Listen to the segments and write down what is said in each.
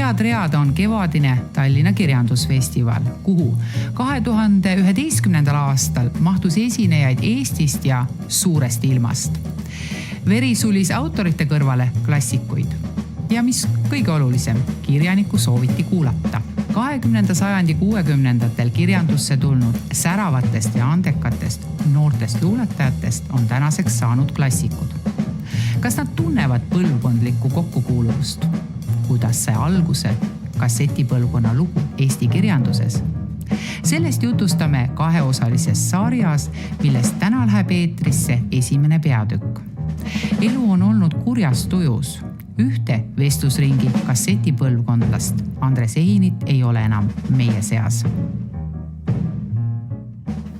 Head read on kevadine Tallinna kirjandusfestival, kuhu 2011. aastal mahtus esinejaid Eestist ja suurest ilmast. Veri sulis autorite kõrvale klassikuid. Ja mis kõige olulisem, kirjanikku sooviti kuulata. 20. sajandi 60. kirjandusse tulnud säravatest ja andekatest noortest luuletajatest on tänaseks saanud klassikud. Kas nad tunnevad põlvkondlikku kokkukuuluvust? Kuidas sai alguse kassetipõlvkonna lugu Eesti kirjanduses? Sellest jutustame kaheosalises sarjas, millest täna läheb eetrisse esimene peatükk. Elu on olnud kurjas tujus. Ühte vestlusringi kassetipõlvkondlast Andres Ehinit ei ole enam meie seas.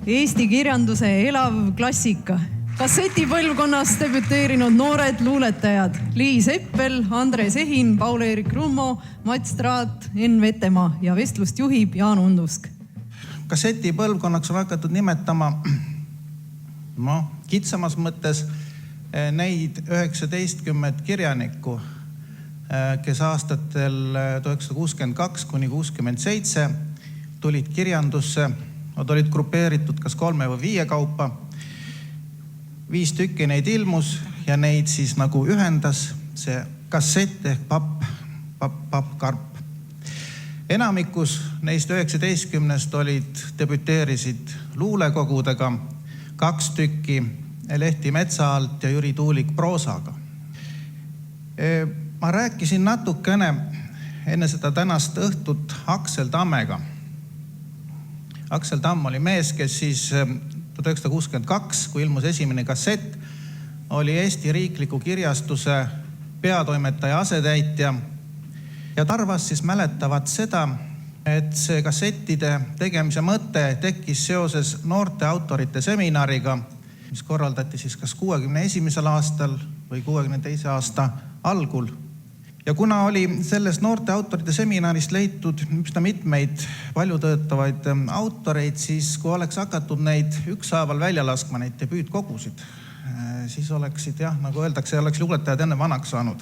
Eesti kirjanduse elav klassika. Kassetipõlvkonnas debüteerinud noored luuletajad Liis Eppel, Andres Ehin, Paul-Eerik Rummo, Mats Traat, Enn Vetemaa ja vestlust juhib Jaan Undusk. Kassetipõlvkonnaks on hakatud nimetama kitsamas mõttes neid 19 kirjanikku, kes aastatel 1962 kuni 67 tulid kirjandusse. Nad olid grupeeritud kas 3 või 5 kaupa. 5 tükki neid ilmus ja neid siis nagu ühendas see kassett ehk pappkarp. Enamikus neist 19 debüteerisid luulekogudega, 2 tükki Lehti Metsa alt ja Jüri Tuulik proosaga. Ma rääkisin natukene enne seda tänast õhtut Aksel Tammega. Aksel Tamm oli mees, kes siis 1962, kui ilmus esimene kassett, oli Eesti riikliku kirjastuse peatoimetaja asetäitja ja tarvas siis mäletavad seda, et see kassettide tegemise mõte tekkis seoses noorte autorite seminariga, mis korraldati siis kas 61. aastal või 62. aasta algul. Ja kuna oli selles noorte autorite seminarist leitud üsna mitmeid paljutöötavaid autoreid, siis kui oleks hakatud neid ükshaaval välja laskma, neid debüütkogusid, siis oleksid, nagu öeldakse, oleks luuletajad enne vanaks saanud,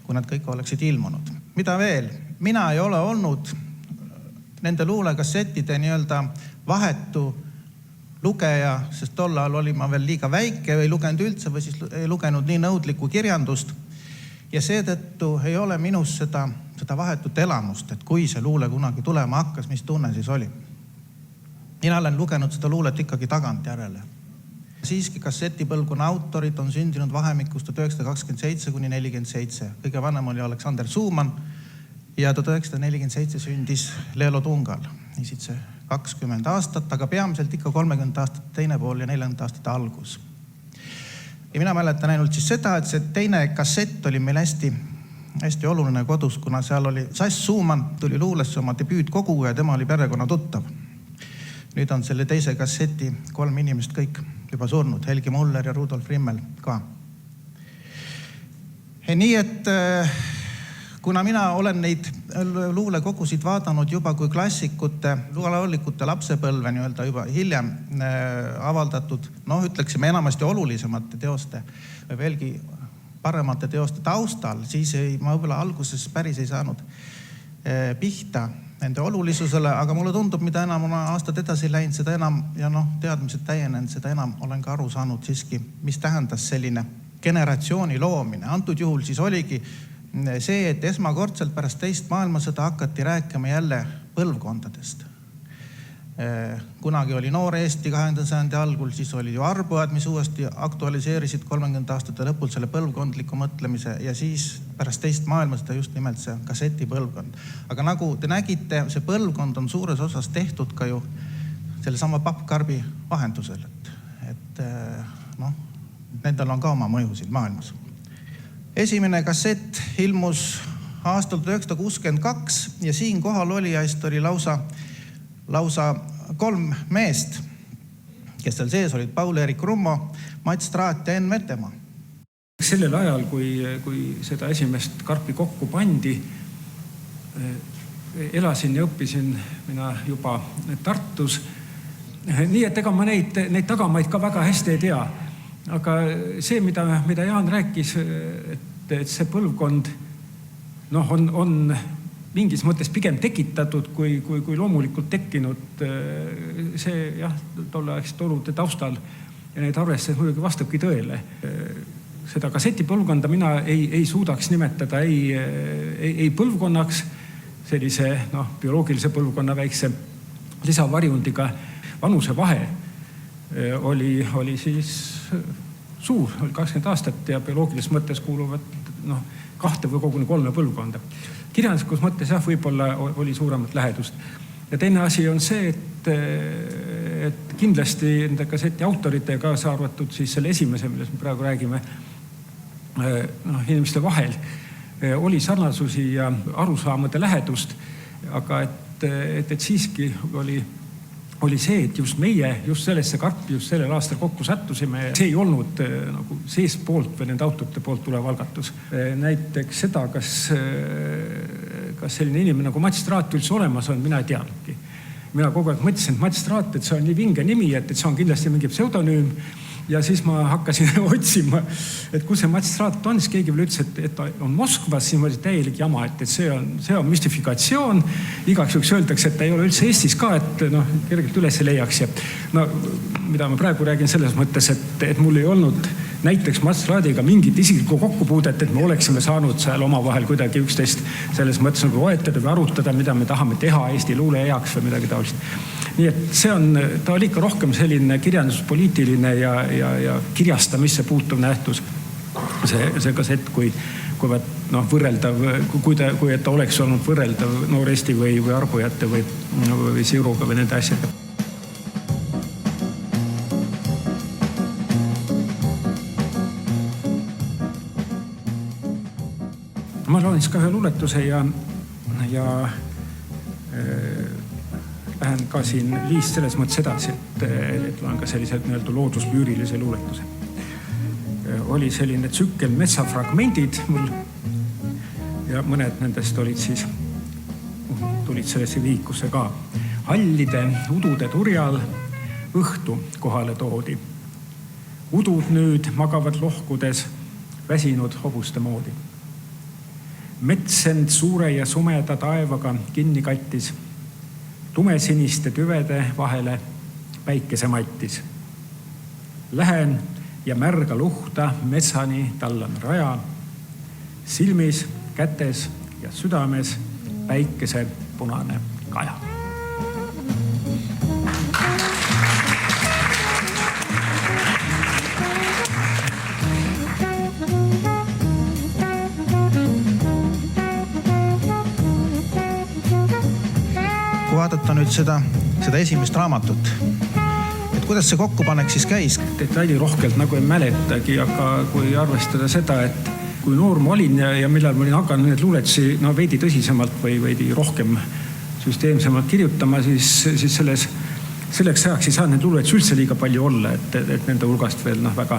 kui nad kõik oleksid ilmunud. Mida veel? Mina ei ole olnud nende luulekassettide vahetu lugeja, sest tol ajal oli ma veel liiga väike või ei lugenud üldse või siis ei lugenud nii nõudlikku kirjandust. Ja seetõttu ei ole minus seda vahetut elamust, et kui see luule kunagi tulema hakkas, mis tunne siis oli. Mina olen lugenud seda luulet ikkagi tagant järele. Siiski kassetipõlvkonna autorid on sündinud vahemikust 1927 kuni 47. Kõige vanem oli Aleksander Suumann ja 1947 sündis Leelo Tungal. Niisid see 20 aastat, aga peamiselt ikka 30 aastat teine pool ja 40 aastate algus. Ja mina mäletan ainult siis seda, et see teine kassett oli meil hästi oluline kodus, kuna seal oli Sass Suumann, tuli luulesse oma debüütkogu ja tema oli perekonna tuttav. Nüüd on selle teise kasseti 3 inimest kõik juba surnud, Helgi Muller ja Rudolf Rimmel ka. Nii et kuna mina olen neid luulekogusid vaadanud juba kui klassikute, luuleollikute lapsepõlve juba hiljem avaldatud, ütleksime enamasti olulisemate teoste või veelgi paremate teoste taustal, siis ma võib-olla alguses päris ei saanud pihta nende olulisusele, aga mulle tundub, mida enam on aastad edasi läinud, seda enam ja teadmised täienenud, seda enam olen ka aru saanud siiski, mis tähendas selline generatsiooni loomine. Antud juhul siis oligi see, et esmakordselt pärast teist maailmasõda hakati rääkima jälle põlvkondadest. Kunagi oli Noor Eesti 20. sajandi algul, siis oli ju Arbujad, mis uuesti aktualiseerisid 30 aastate lõpul selle põlvkondliku mõtlemise ja siis pärast teist maailmasõda just nimelt see kassetipõlvkond. Aga nagu te nägite, see põlvkond on suures osas tehtud ka ju selle sama pappkarbi vahendusel, et nendel on ka oma mõjusid maailmas. Esimene kassett ilmus aastal 1962 ja siin kohal olijaist oli lausa 3 meest, kes seal sees olid Paul-Eerik Rummo, Mats Traat ja Enn Vetemaa. Sellel ajal, kui seda esimest karpi kokku pandi, elasin ja õppisin mina juba Tartus. Nii et ega ma neid tagamaid ka väga hästi ei tea. Aga see, mida Jaan rääkis, et see põlvkond on mingis mõttes pigem tekitatud kui loomulikult tekkinud. See jah, tolleaegsete olude taustal ja need arvestades muidugi vastabki tõele. Seda kassetipõlvkonda mina ei suudaks nimetada ei põlvkonnaks, sellise bioloogilise põlvkonna väikse lisavarjundiga. Vanuse vahe oli siis suur, oli 20 aastat ja bioloogilises mõttes kuuluvad 2 või koguni 3 põlvkonda. Kirjanduslikus mõttes jah, võib-olla oli suuremat lähedust. Ja teine asi on see, et kindlasti nende kasseti autorite kaasa arvatud siis selle esimese, millest me praegu räägime, inimeste vahel oli sarnasusi ja arusaamade lähedust, aga et siiski oli see, et just meie just sellesse karpi just sellel aastal kokku sattusime. See ei olnud nagu seest poolt või nende autorite poolt tulev algatus. Näiteks seda, kas selline inimene nagu Mats Traat üldse olemas on, mina ei teadnudki. Mina kogu aeg mõtlesin, et Mats Traat, et see on nii vinge nimi, et see on kindlasti mingi pseudonüüm. Ja siis ma hakkasin otsima, et kus see Mats Traat on, siis keegi veel ütles, et on Moskvas, siis ma oli täielik jama, et see on müstifikatsioon. Igaks juhuks öeldakse, et ta ei ole üldse Eestis ka, et kergelt üles leiaks. Ja mida ma praegu räägin selles mõttes, et mul ei olnud näiteks Mats Traadiga mingit isiklikku kokkupuudet, et me oleksime saanud seal omavahel kuidagi üksteist selles mõttes nagu loetada või arutada, mida me tahame teha Eesti luule heaks või midagi taolist. Nii et ta oli ikka rohkem selline kirjanduspoliitiline ja kirjastamisse puutuv nähtus. See kassett, kui võrreldav, kui et ta oleks olnud võrreldav Noor Eesti või Arbujate või Siruga või nende asjaga. Ma loen siis ka ühe luuletuse ja lähen ka siin Liist selles mõttes edasi, et loen ka sellise looduslüürilise luuletuse. Oli selline tsükkel Metsafragmendid mul ja mõned nendest tulid sellesse viikusse ka. Hallide udude turjal õhtu kohale toodi. Udud nüüd magavad lohkudes väsinud hobuste moodi. Metsend suure ja sumeda taevaga kinni kattis. Tumesiniste tüvede vahele päikese mattis. Lähen ja märga luhta metsani tallan raja. Silmis, kätes ja südames päikese punane kaja. Vaadata nüüd seda esimest raamatut. Et kuidas see kokkupanek siis käis? Detaili rohkelt nagu ei mäletagi, aga kui arvestada seda, et kui noor ma olin ja millal ma olin hakanud need luuletusi veidi tõsisemalt või veidi rohkem süsteemsemalt kirjutama, siis selleks ajaks ei saa need luuletusi üldse liiga palju olla, et nende hulgast veel väga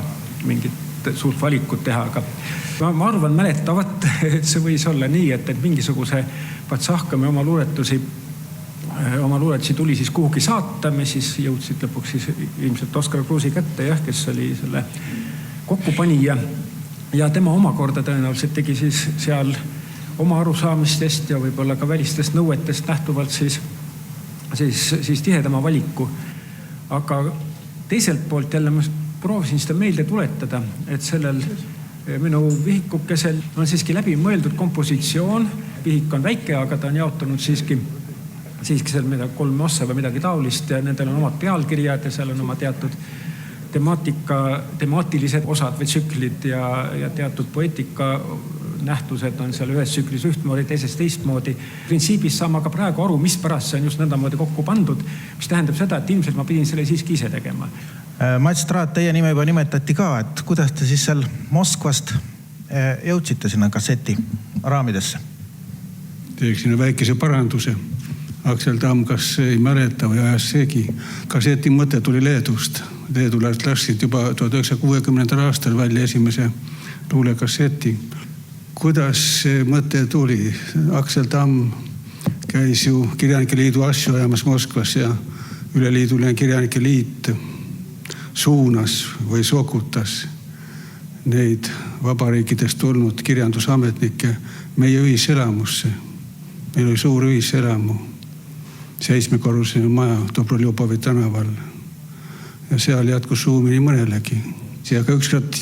mingit suurt valikut teha, aga ma arvan mäletavat, et see võis olla nii, et mingisuguse patsahkame oma luuletusi tuli siis kuhugi saata, me siis jõudsid lõpuks siis ilmselt Oskar Kruusi kätte, kes oli selle kokkupanija ja tema omakorda tõenäoliselt tegi siis seal oma arusaamistest ja võib-olla ka välistest nõuetest nähtuvalt siis tihedama valiku. Aga teiselt poolt jälle ma proovisin seda meelde tuletada, et sellel minu vihikukesel on siiski läbi mõeldud kompositsioon. Vihik on väike, aga ta on jaotunud siiski seal 3 ossa või midagi taolist ja nendel on omad pealkirjad ja seal on oma teatud temaatilised osad või tsüklid ja teatud poeetika nähtused on seal ühes tsüklis ühtmoodi, teises teistmoodi. Printsiibis saama ka praegu aru, mis pärast see on just nõndamoodi kokku pandud, mis tähendab seda, et ilmselt ma pidin selle siiski ise tegema. Mats Traat, teie nime juba nimetati ka, et kuidas te siis seal Moskvast jõudsite sinna kasseti raamidesse? Teeksin väikese paranduse. Aksel Tamm kas ei mäleta või ajas segi. Kasseti mõte tuli Leedust. Leedulast läksid juba 1960. aastal välja esimese luulekasseti. Kuidas see mõte tuli? Aksel Tamm käis ju Kirjanike Liidu asju ajamas Moskvas ja Üleliiduline Kirjanike Liit suunas või sokutas neid vabariikidest tulnud kirjandusametnikke meie ühiselamusse. Meil oli suur ühiselamu, 7-korruseline maja Dobroljubovi tänaval. Ja seal jätkus ruumi nii mõnelegi. Aga ükskord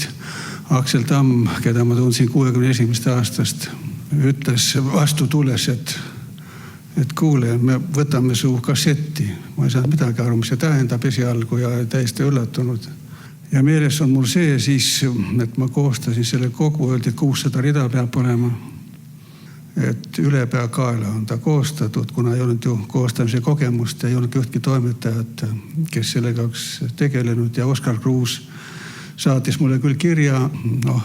Aksel Tamm, keda ma tundsin 61. aastast, ütles vastu tulles, et kuule, me võtame su kassetti. Ma ei saanud midagi aru, mis see tähendab esialgu ja täiesti üllatunud. Ja meeles on mul see siis, et ma koostasin selle kogu, öeldi, et 600 rida peab olema. Et üle pea kaela on ta koostatud, kuna ei olnud ju koostamise kogemust ja ei olnud ühtki toimetajat, kes sellega oleks tegelenud. Ja Oskar Kruus saatis mulle küll kirja,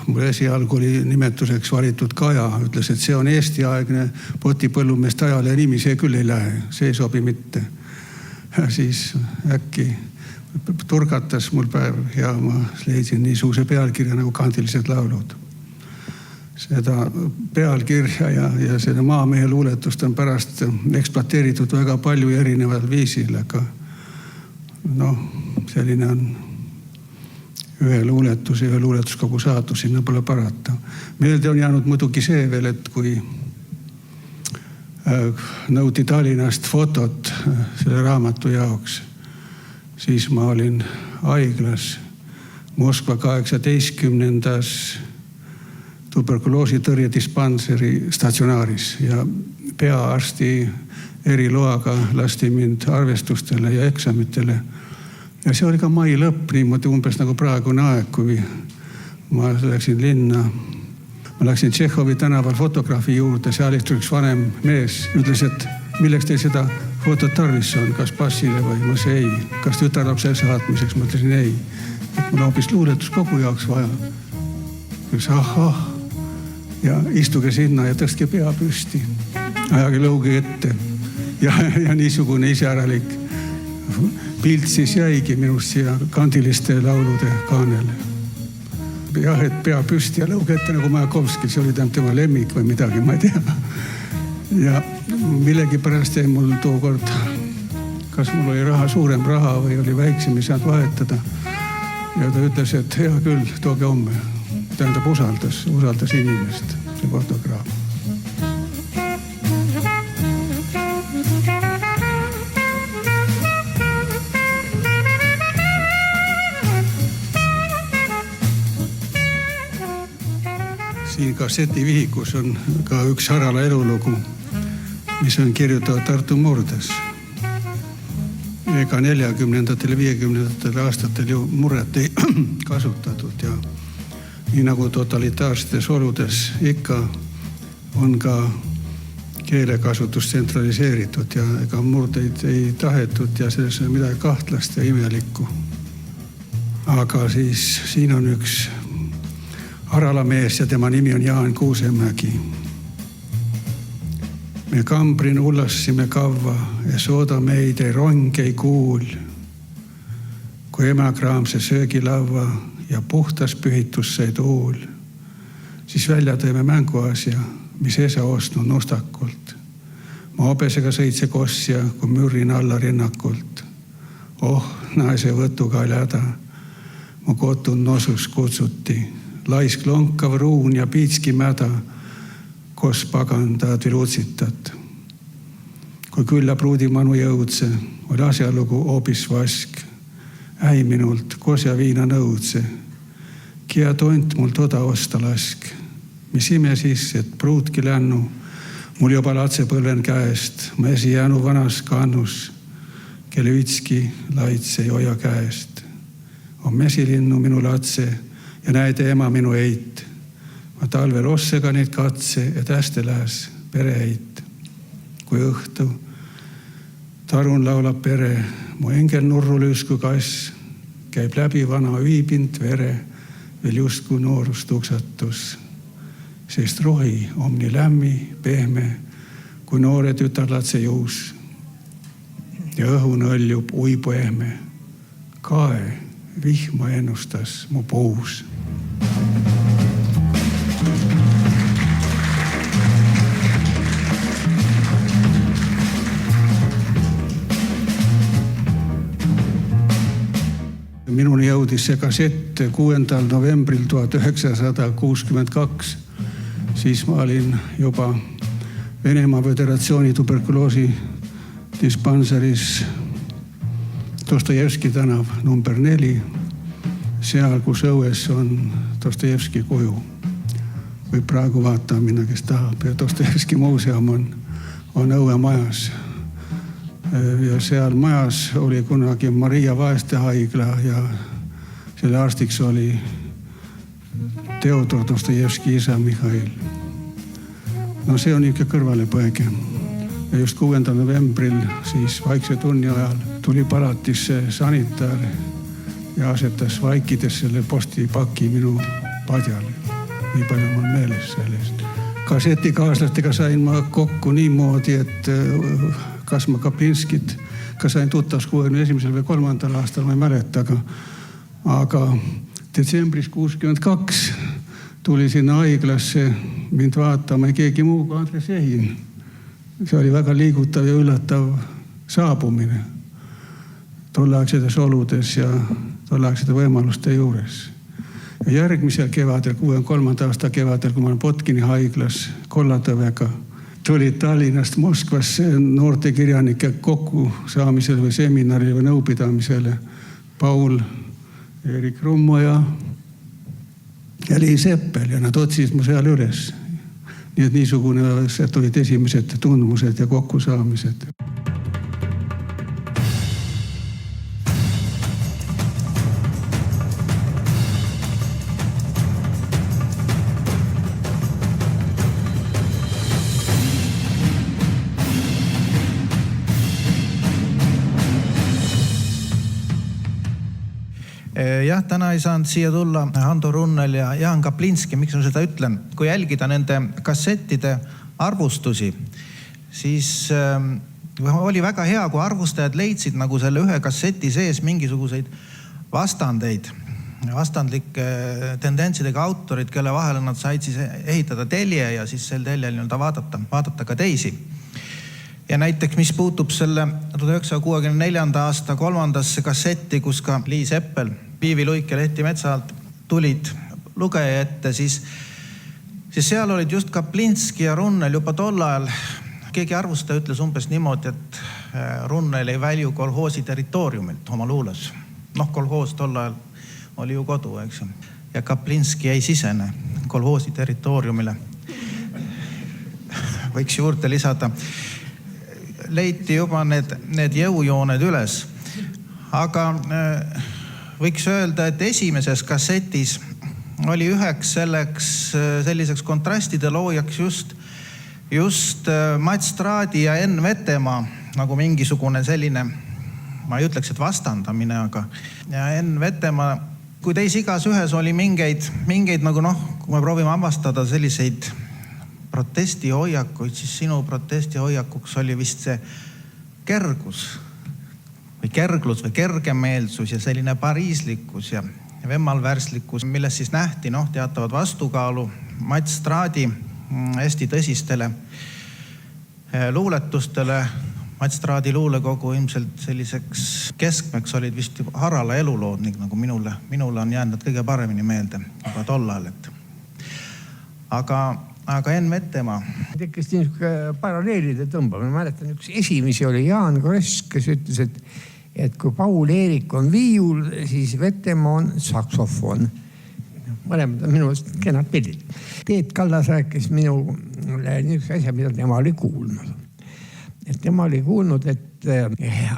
mul esialgu oli nimetuseks valitud Kaja, ütles, et see on Eesti-aegne potipõllumeeste ajalehe nimi, see küll ei lähe, see ei sobi mitte. Ja siis äkki turgatas mul päev ja ma leidsin niisuguse pealkirja nagu Kandilised laulud. Seda pealkirja ja selle maamehe luuletust on pärast ekspluateeritud väga palju erineval viisil, aga selline on ühe luuletuskogu saatus, sinna pole parata. Meelde on jäänud muidugi see veel, et kui nõuti Tallinnast fotot selle raamatu jaoks, siis ma olin haiglas Moskva 18. tuberkuloositõrje dispanseri statsionaaris ja peaarsti eriloaga lasti mind arvestustele ja eksamitele. Ja see oli ka mai lõpp, niimoodi umbes nagu praegune aeg, kui ma läksin linna. Ma läksin Tšehhovi tänaval fotograafi juurde, seal istus üks vanem mees, ütles, et milleks teil seda fotot tarvis on, kas passile või ma see ei. Kas tütarlapse saatmiseks, ma ütlesin ei. Et mul hoopis luuletuskogu jaoks vaja. Ütles ahah. Ja istuge sinna ja tõstke pea püsti. Ajage lõuge ette. Ja niisugune iseäralik pilt siis jäigi minust siia Kandiliste laulude kaanele. Jah, et pea püsti ja lõuge ette nagu Majakovski, see oli tema lemmik või midagi, ma ei tea. Ja millegi pärast jäi mul tookord, kas mul oli suurem raha või oli väiksem, ei saanud vahetada. Ja ta ütles, et hea küll, tooge homme. Tähendab usaldas inimest, see fotograaf. Siin kassetivihikus on ka üks Harala elulugu, mis on kirjutatud Tartu murdes. Ega 40. 50. aastatel ju murret ei kasutatud ja nii nagu totalitaarsetes oludes ikka on ka keelekasutus tsentraliseeritud ja ega murdeid ei tahetud ja selles on midagi kahtlast ja imelikku. Aga siis siin on üks Harala mees ja tema nimi on Jaan Kuusemägi. Me kambrin ullassime kavva ja sooda meid ei rong ei kuul. Kui ema kraamse söögilava ja puhtas pühitus sai tuul, siis välja tõime mänguasja, mis esa ostnud nostakult. Ma hobesega sõitse kossja, kui mürrin alla rinnakult. naise võtuga oli häda. Mu kotun nosus kutsuti. Laisk lonkav ruun ja piitski mäda, kos pagandad vilutsitat. Kui külla pruudimanu jõudse, oli asjalugu hoopis vask. Äi minult kos ja viina nõudse. Kia tont mul toda osta lask. Mis ime siis, et pruutki lännu. Mul juba latsepõlven käest. Ma esi jäänu vanas kannus. Kelle ütski laitse joja käest. On mesilinnu minu latse ja näide ema minu eit. Ma talvel ossega neid katse, et hästi lähes pereheit. Kui õhtu tarun laulab pere, mu engel nurru lüüsku kass, käib läbi vana üibind vere, veel justkui noorus tuksatus. Sest rohi on nii lämmi, pehme, kui noore tütarlatse juus. Ja õhun õljub uibu ehme. Kae vihma ennustas mu puus. Minuni jõudis see kassett 6. novembril 1962. Siis ma olin juba Venemaa Föderatsiooni tuberkuloosi dispanseris Dostojevski tänav number 4, seal, kus õues on Dostojevski kuju. Või praegu vaatamine, kes tahab. Ja Dostojevski muuseum on õuemajas. Ja seal majas oli kunagi Maria Vaeste haigla ja selle arstiks oli Teodor Dostojevski isa Mihhail. No see on ikka kõrvalepõege. Ja just 6. novembril siis vaikse tunni ajal tuli palatisse sanitar ja asetas vaikides selle postipaki minu padjale. Nii palju mul meeles sellest. Kassetikaaslastega sain ma kokku niimoodi, et Kasma Kaplinskit, ka sain tuttavs 61. või 3. aastal, ma ei mäleta, aga detsembris 62 tuli sinna haiglasse mind vaatama keegi muu kui Andres Ehin. See oli väga liigutav ja üllatav saabumine tolleaegsetes oludes ja tolleaegsete võimaluste juures. Ja järgmisel kevadel, 63. aasta kevadel, kui ma olen Potkini haiglas Kollatõvega, tuli Tallinnast Moskvasse noorte kirjanike kokku saamisele või seminarile või nõupidamisele Paul Erik Rummo ja Liis Eppel ja nad otsisid mu seal üles. Nii et niisugune tulid esimesed tundmused ja kokkusaamised. Jah, täna ei saanud siia tulla Hando Runnel ja Jaan Kaplinski. Miks ma seda ütlen? Kui jälgida nende kassettide arvustusi, siis oli väga hea, kui arvustajad leidsid nagu selle ühe kasseti sees mingisuguseid vastandlike tendentsidega autorid, kelle vahele nad said siis ehitada telje ja siis sel teljel vaadata ka teisi. Ja näiteks, mis puutub selle 1964. aasta 3. kassetti, kus ka Liis Eppel, Piivi Luik ja Lehti Metsaalt tulid lugeja ette, siis seal olid just Kaplinski ja Runnel juba tol ajal. Keegi arvustaja ütles umbes niimoodi, et Runnel ei välju kolhoosi territooriumilt oma luules. Kolhoos tol ajal oli ju kodu, eks. Ja Kaplinski ei sisene kolhoosi territooriumile. Võiks juurde lisada. Leiti juba need jõujooned üles. Aga võiks öelda, et esimeses kassetis oli üheks selliseks kontrastide loojaks just Mats Traadi ja Enn Vetemaa, nagu mingisugune selline, ma ei ütleks, et vastandamine, aga ja Enn Vetemaa, kui teis igas ühes oli mingeid nagu kui me proovime avastada selliseid protestihoiakuid, siis sinu protestihoiakuks oli vist see kergus või kerglus või kergemeelsus ja selline pariislikkus ja vemmalvärslikkus, milles siis nähti teatavad vastukaalu Mats Traadi hästi tõsistele luuletustele. Mats Traadi luulekogu ilmselt selliseks keskmeks olid vist Harala elulood, nagu minule on jäänud kõige paremini meelde juba tollal. Aga Enn Vetemaa. Tekkis niisugune paralleelide tõmbamine. Ma mäletan, üks esimesi oli Jaan Kross, kes ütles, et kui Paul Eerik on viiul, siis Vetemaa on saksofon. Mõlemad on minu kenad pildid. Teet Kallas rääkis minule niisuguse asja, mida tema oli kuulnud. Et tema oli kuulnud, et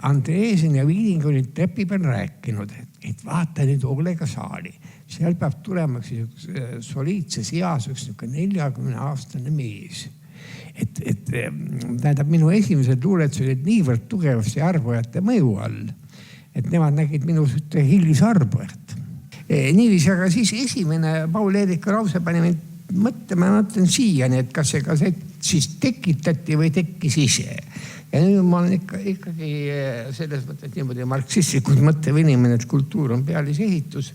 Andreesen ja Viiding olid trepi peal rääkinud, et vaata nüüd hoolega saali. Seal peab tulema soliidses eas üks 40-aastane mees. Et tähendab, minu esimesed luuletused olid niivõrd tugevasti arvajate mõju all, et nemad nägid minus hilisarvajat. Niiviisi, aga siis esimene Paul Eerika lause pani mind mõtlema, ma mõtlen siiani, et kas see kassett siis tekitati või tekkis ise. Ja nüüd ma olen ikkagi selles mõttes niimoodi marksistlikult mõtlev inimene, et kultuur on pealisehitus.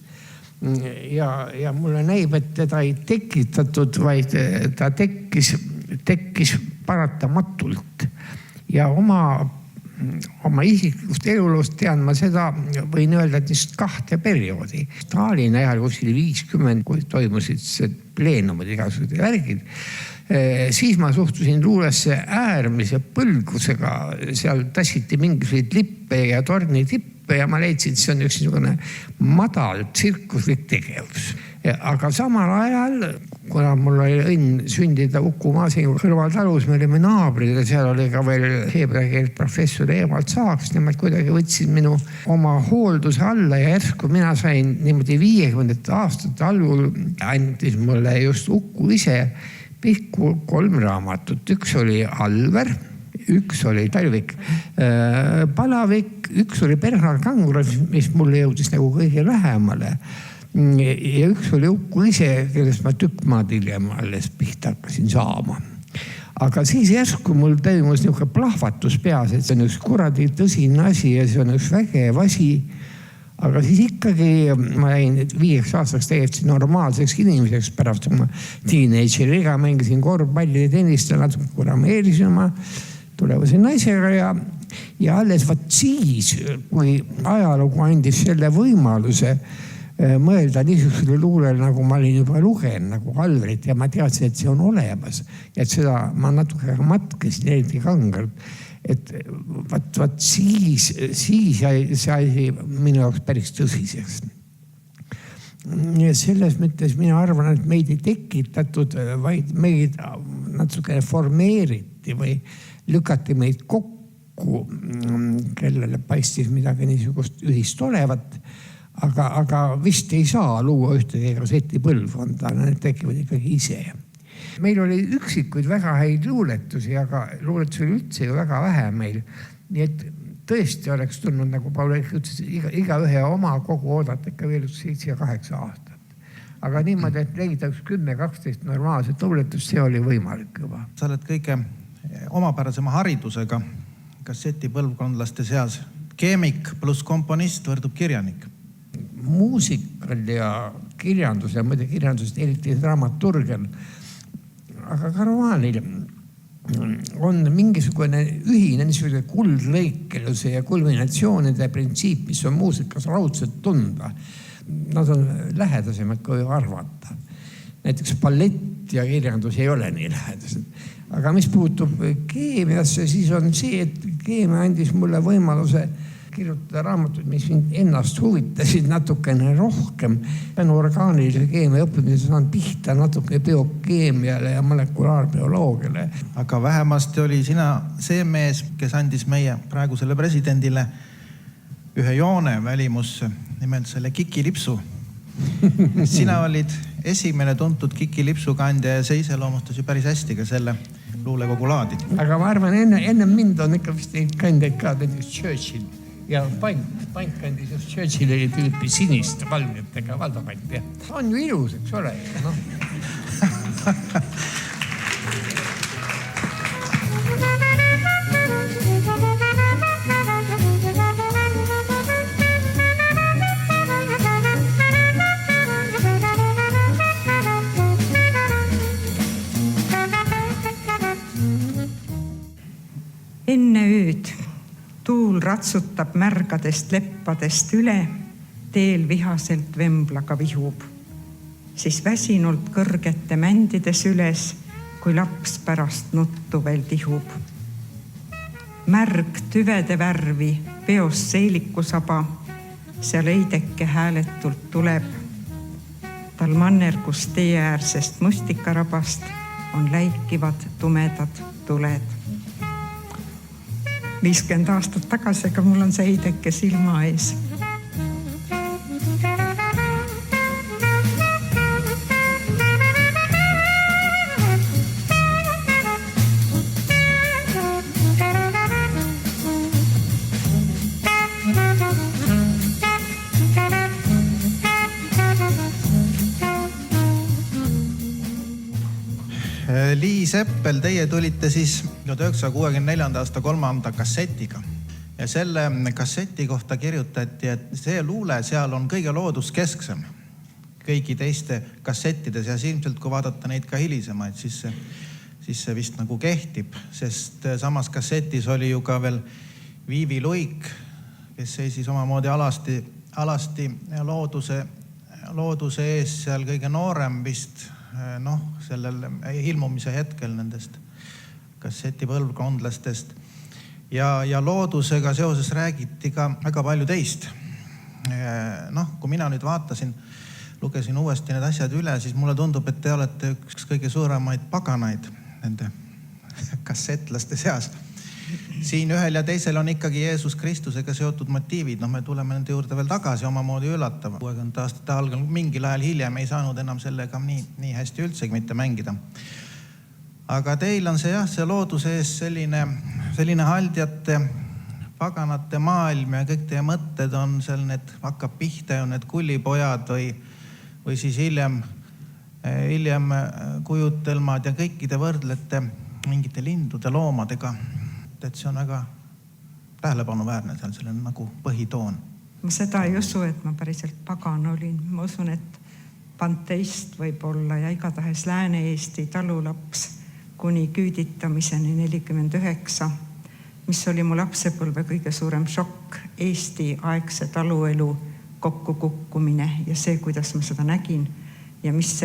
Ja mulle näib, et teda ei tekitatud, vaid ta tekkis paratamatult. Ja oma oma isiklikust elulust tean ma seda, võin öelda, et just 2 perioodi. Stalini ajal kuskil 50, kui toimusid see pleenumid igasugused värgid, siis ma suhtusin luulesse äärmise põlgusega. Seal tassiti mingisuguseid lippe ja tornitippe ja ma leidsin, et see on üks niisugune madal tsirkuslik tegevus. Aga samal ajal, kuna mul oli õnn sündida Uku Maasingu kõrvaltalus, me olime naabrid ja seal oli ka veel heebrea keelt professor Eemalt Saaks, nemad kuidagi võtsid minu oma hoolduse alla ja järsku mina sain niimoodi 50. aastate algul, andis mulle just Uku ise pihku 3 raamatut. Üks oli Alver, üks oli Talvik Palavik, üks oli Bernhard Kangur, mis mulle jõudis nagu kõige lähemale. Ja üks oli Uku ise, kellest ma tükk maad hiljem alles pihta hakkasin saama. Aga siis järsku mul toimus niisugune plahvatus peas, et see on üks kuradi tõsine asi ja see on üks vägev asi. Aga siis ikkagi ma jäin 5 aastaks täiesti normaalseks inimeseks pärast oma teenageriga, mängisin korvpalli ja tennist ja natuke kurameerisin oma tulevase naisega ja alles vaat siis, kui ajalugu andis selle võimaluse mõelda niisugusele luulele, nagu ma olin juba lugenud, nagu Alverit ja ma teadsin, et see on olemas. Ja et seda ma natuke matkasin eriti kangelt. Et vaat siis jäi see asi minu jaoks päris tõsiseks. Ja selles mõttes mina arvan, et meid ei tekitatud, vaid meid natuke formeeriti või lükati meid kokku, kellele paistis midagi niisugust ühist olevat. Aga vist ei saa luua ühtegi kasseti põlvkonda, need tekivad ikkagi ise. Meil oli üksikuid väga häid luuletusi, aga luuletusi oli üldse ju väga vähe meil. Nii et tõesti oleks tulnud, nagu Paul Eerik ütles, iga ühe oma kogu oodata ikka veel 7 ja 8 aastat. Aga niimoodi, et leida 10-12 normaalset luuletust, see oli võimalik juba. Sa oled kõige omapärasema haridusega kasseti põlvkondlaste seas. Keemik pluss komponist võrdub kirjanik. Muusikal ja kirjandus ja muide kirjandusest eriti dramaturgial. Aga Karuanil on mingisugune ühine niisugune kuldlõikeluse ja kulminatsioonide printsiip, mis on muusikas raudselt tunda. Nad on lähedasemad kui arvata. Näiteks ballett ja kirjandus ei ole nii lähedased. Aga mis puutub keemiasse, siis on see, et keemia andis mulle võimaluse kirjutada raamatud, mis mind ennast huvitasid natukene rohkem. Tänu orgaanilise keemia õppimisel saan pihta natuke biokeemiale ja molekulaarbioloogiale. Aga vähemasti oli sina see mees, kes andis meie praegusele presidendile ühe joone välimusse, nimelt selle kikilipsu. Sina olid esimene tuntud kikilipsu kandja ja see iseloomustas ju päris hästi ka selle luulekogu laadi. Aga ma arvan, enne mind on ikka vist kandjaid ka, näiteks Churchill. Ja Pant kandis just Churchilli tüüpi sinist valgetega Valdo Pant. On ju ilus, eks ole. No. Enne ööd tuul ratsutab märgadest leppadest üle, teel vihaselt vemblaga vihub. Siis väsinult kõrgete mändides üles, kui laps pärast nuttu veel tihub. Märg tüvede värvi peos seelikusaba, seal eideke hääletult tuleb. Tal mannergus teeäärsest mustikarabast on läikivad tumedad tuled. 50 aastat tagasi, aga mul on see eideke silma ees. Liis Eppel, teie tulite siis 1964. aasta 3. kassetiga. Ja selle kasseti kohta kirjutati, et see luule seal on kõige looduskesksem kõigi teiste kassettides ja ilmselt kui vaadata neid ka hilisemaid, siis see vist nagu kehtib, sest samas kassetis oli ju ka veel Viivi Luik, kes seisis omamoodi alasti looduse ees seal kõige noorem vist, sellel ilmumise hetkel nendest kassetipõlvkondlastest. Ja loodusega seoses räägiti ka väga palju teist. Kui mina nüüd vaatasin, lugesin uuesti need asjad üle, siis mulle tundub, et te olete üks kõige suuremaid paganaid nende kassetlaste seas. Siin ühel ja teisel on ikkagi Jeesus Kristusega seotud motiivid. Me tuleme nende juurde veel tagasi, omamoodi üllatava. 60 aastate algal, mingil ajal hiljem ei saanud enam sellega nii hästi üldsegi mitte mängida. Aga teil on see looduse ees selline haldjate, paganate maailm ja kõik teie mõtted on seal, need hakkab pihta ja need kullipojad või siis hiljem kujutelmad ja kõiki te võrdlete mingite lindude, loomadega. Et see on väga tähelepanuväärne seal, selle on nagu põhitoon. Ma seda ei usu, et ma päriselt pagan olin. Ma usun, et panteist võib olla ja igatahes Lääne-Eesti talulaps kuni küüditamiseni 49, mis oli mu lapsepõlve kõige suurem šokk, Eesti aegse taluelu kokkukukkumine ja see, kuidas ma seda nägin ja mis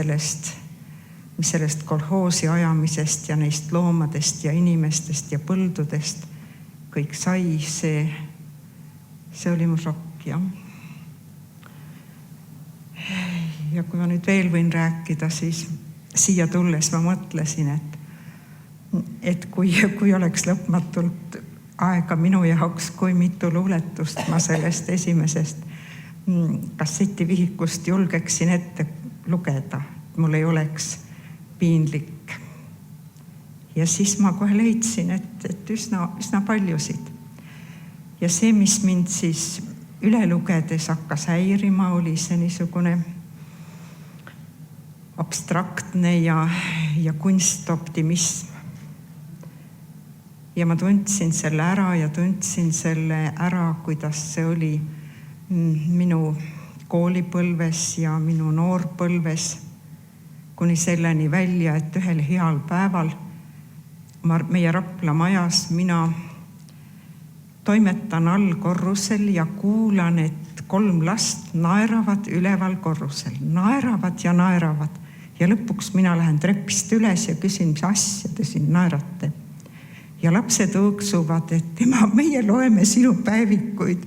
sellest kolhoosi ajamisest ja neist loomadest ja inimestest ja põldudest kõik sai, see oli mu šokk, jah. Ja kui ma nüüd veel võin rääkida, siis siia tulles ma mõtlesin, et kui oleks lõpmatult aega minu jaoks, kui mitu luuletust ma sellest esimesest kassetivihikust julgeksin ette lugeda, mul ei oleks piinlik. Ja siis ma kohe leidsin, et üsna paljusid. Ja see, mis mind siis üle lugedes hakkas häirima, oli see niisugune abstraktne ja kunstoptimism. Ja ma tundsin selle ära, kuidas see oli minu koolipõlves ja minu noorpõlves, kuni selleni välja, et ühel heal päeval meie Rapla majas mina toimetan all korrusel ja kuulan, et 3 last naeravad üleval korrusel. Naeravad ja lõpuks mina lähen trepist üles ja küsin, mis asja te siin naerate. Ja lapsed õõksuvad, et ema, meie loeme sinu päevikuid.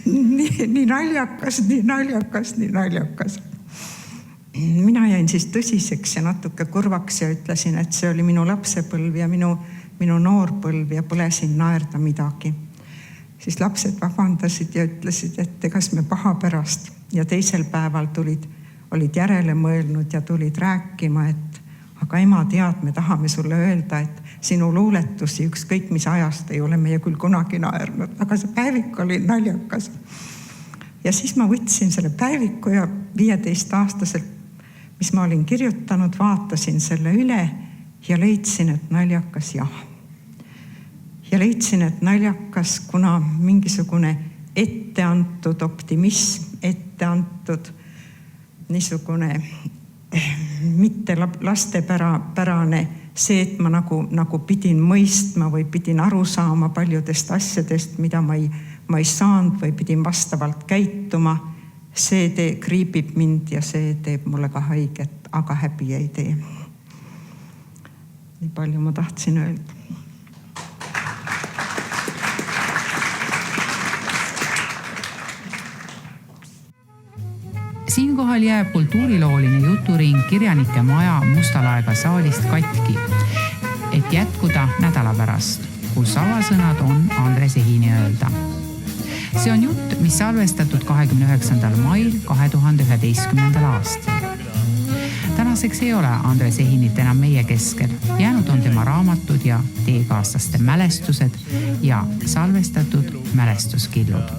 Nii naljakas. Mina jäin siis tõsiseks ja natuke kurvaks ja ütlesin, et see oli minu lapsepõlv ja minu noorpõlv ja pole siin naerda midagi. Siis lapsed vabandasid ja ütlesid, et kas me paha pärast. Ja teisel päeval olid järele mõelnud ja tulid rääkima, et aga ema tead, me tahame sulle öelda, et sinu luuletusi ükskõik mis ajast ei ole meie küll kunagi naernud, aga see päevik oli naljakas. Ja siis ma võtsin selle päeviku ja 15-aastaselt, mis ma olin kirjutanud, vaatasin selle üle ja leidsin, et naljakas jah. Ja leidsin, et naljakas, kuna mingisugune etteantud optimism, etteantud niisugune mitte lastepärane see, et ma nagu pidin mõistma või pidin aru saama paljudest asjadest, mida ma ei saanud või pidin vastavalt käituma, see kriibib mind ja see teeb mulle ka haiget, aga häbi ei tee. Nii palju ma tahtsin öelda. Siinkohal jääb kultuurilooline juturing Kirjanike maja Mustalaega saalist katki, et jätkuda nädala pärast, kus avasõnad on Andres Ehini öelda. See on jutt, mis salvestatud 29. mail 2011. aastal. Tänaseks ei ole Andres Ehinit enam meie keskel. Jäänud on tema raamatud ja teekaaslaste mälestused ja salvestatud mälestuskillud.